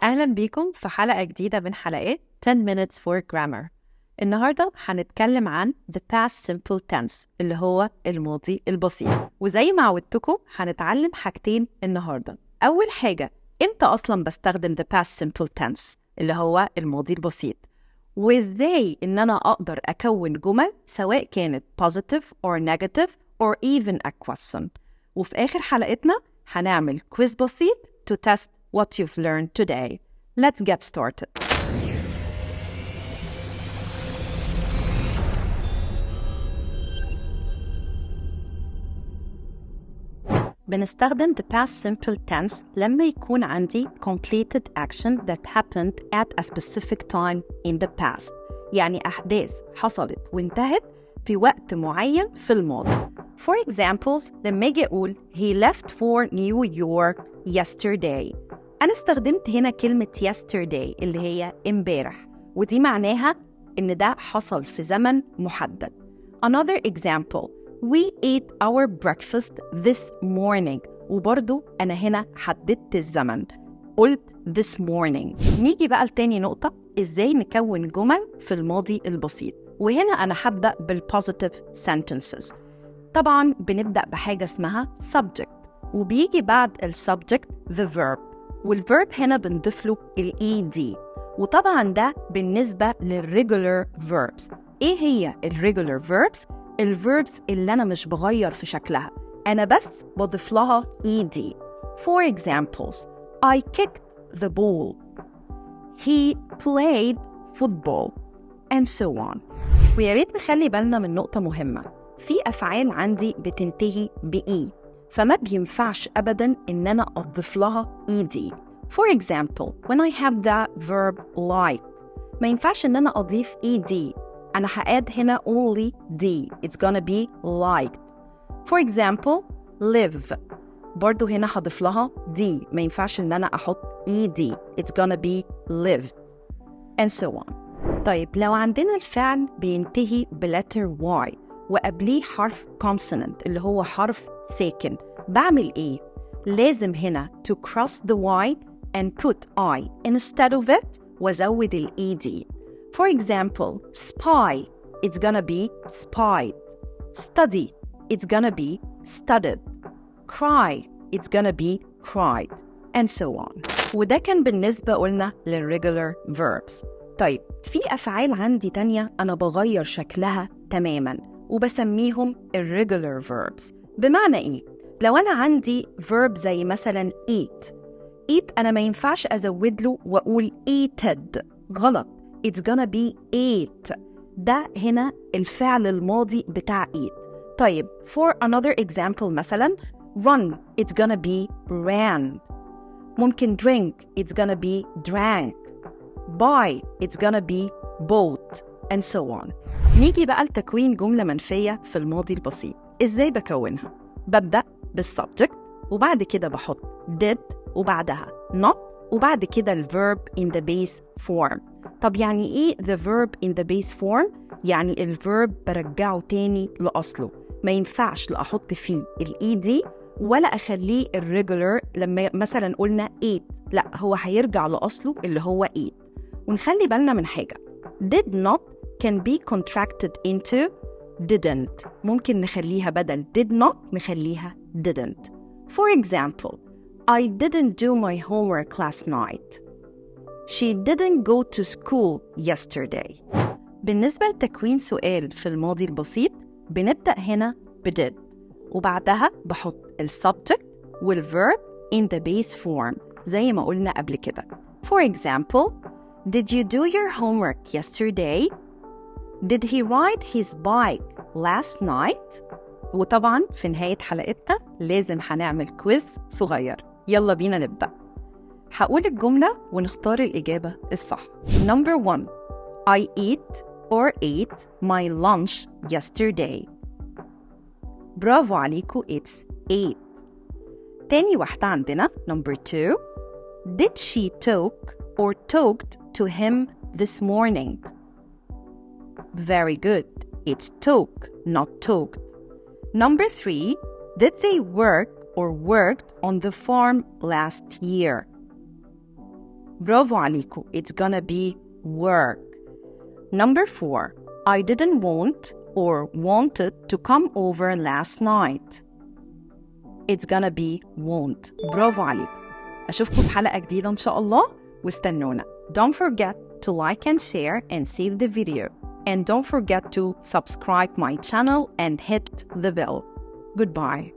أهلا بيكم في حلقة جديدة من حلقات 10 minutes for grammar. النهاردة هنتكلم عن the past simple tense اللي هو الماضي البسيط، وزي ما عودتكم هنتعلم حاجتين النهاردة. أول حاجة، إمتى أصلا بستخدم the past simple tense اللي هو الماضي البسيط، وإزاي إن أنا أقدر أكون جمل سواء كانت positive or negative or even a question. وفي آخر حلقتنا هنعمل كويز بسيط to test what you've learned today. Let's get started. بنستخدم the past simple tense لما يكون عندي completed action that happened at a specific time in the past، يعني أحداث حصلت وانتهت في وقت معين في الماضي. For examples، لما أجي أقول he left for New York yesterday، أنا استخدمت هنا كلمة yesterday اللي هي امبارح، ودي معناها إن ده حصل في زمن محدد. Another example، we ate our breakfast this morning، وبرضو أنا هنا حددت الزمن، قلت this morning. نيجي بقى لتاني نقطة، إزاي نكون جمل في الماضي البسيط، وهنا أنا هبدأ بالpositive sentences. طبعا بنبدأ بحاجة اسمها subject، وبيجي بعد السبجكت the verb، والverb هنا بنضيف له ed، وطبعا ده بالنسبة للregular verbs. إيه هي الregular verbs؟ الverbs اللي أنا مش بغير في شكلها، أنا بس بضيف لها ed. For examples، I kicked the ball، he played football and so on. ويا ريت نخلي بالنا من نقطة مهمة، في أفعال عندي بتنتهي بإي، فما بينفعش أبداً إن أنا أضيف لها ed. For example، when I have the verb like، ما ينفعش إن أنا أضيف ed، أنا هقاد هنا only d، it's gonna be liked. For example، live، برضو هنا هضيف لها d، ما ينفعش إن أنا أحط ed، it's gonna be lived and so on. طيب لو عندنا الفعل بينتهي بletter y وقبليه حرف consonant اللي هو حرف ساكن، بعمل إيه؟ لازم هنا to cross the y and put I instead of it وزود ال ed. For example، spy، it's gonna be spied. Study، it's gonna be studied. Cry، it's gonna be cried and so on. وده كان بالنسبة قلنا للregular verbs. طيب في أفعال عندي تانية أنا بغير شكلها تماماً وبسميهم irregular verbs. بمعنى إيه؟ لو أنا عندي verb زي مثلاً eat أنا ما ينفعش أزود له وأقول eated، غلط، it's gonna be ate، ده هنا الفعل الماضي بتاع eat. طيب for another example مثلاً run، it's gonna be ran. ممكن drink، it's gonna be drank. buy، it's gonna be bought and so on. نيجي بقى لتكوين جملة منفية في الماضي البسيط. إزاي بكونها؟ ببدأ بالسبجكت، وبعد كده بحط did، وبعدها not، وبعد كده الverb in the base form. طب يعني إيه the verb in the base form؟ يعني الverb برجعه تاني لأصله، ما ينفعش لا أحط فيه ed ولا أخليه irregular. لما مثلا قلنا eat، لا هو هيرجع لأصله اللي هو eat. ونخلي بالنا من حاجة، did not can be contracted into didn't، ممكن نخليها بدل did not نخليها didn't. For example، I didn't do my homework last night. She didn't go to school yesterday. بالنسبة لتكوين سؤال في الماضي البسيط، بنبدأ هنا did، وبعدها بحط السبجكت والverb in the base form زي ما قلنا قبل كده. For example، did you do your homework yesterday? Did he ride his bike last night? وطبعاً في نهاية حلقتنا لازم هنعمل كويز صغير. يلا بينا نبدأ. هقول الجملة ونختار الإجابة الصح. Number 1، I ate my lunch yesterday. برافو عليكم، it's ate. تاني واحدة عندنا Number 2، did she talked to him this morning? Very good, it's talk, not talked. Number 3، did they worked on the farm last year? برافو عليكم. It's gonna be work. Number 4. I didn't want or wanted to come over last night. It's gonna be won't. برافو عليكم. أشوفكم في حلقة جديدة إن شاء الله واستنونا. Don't forget to like and share and save the video. And don't forget to subscribe my channel and hit the bell. Goodbye.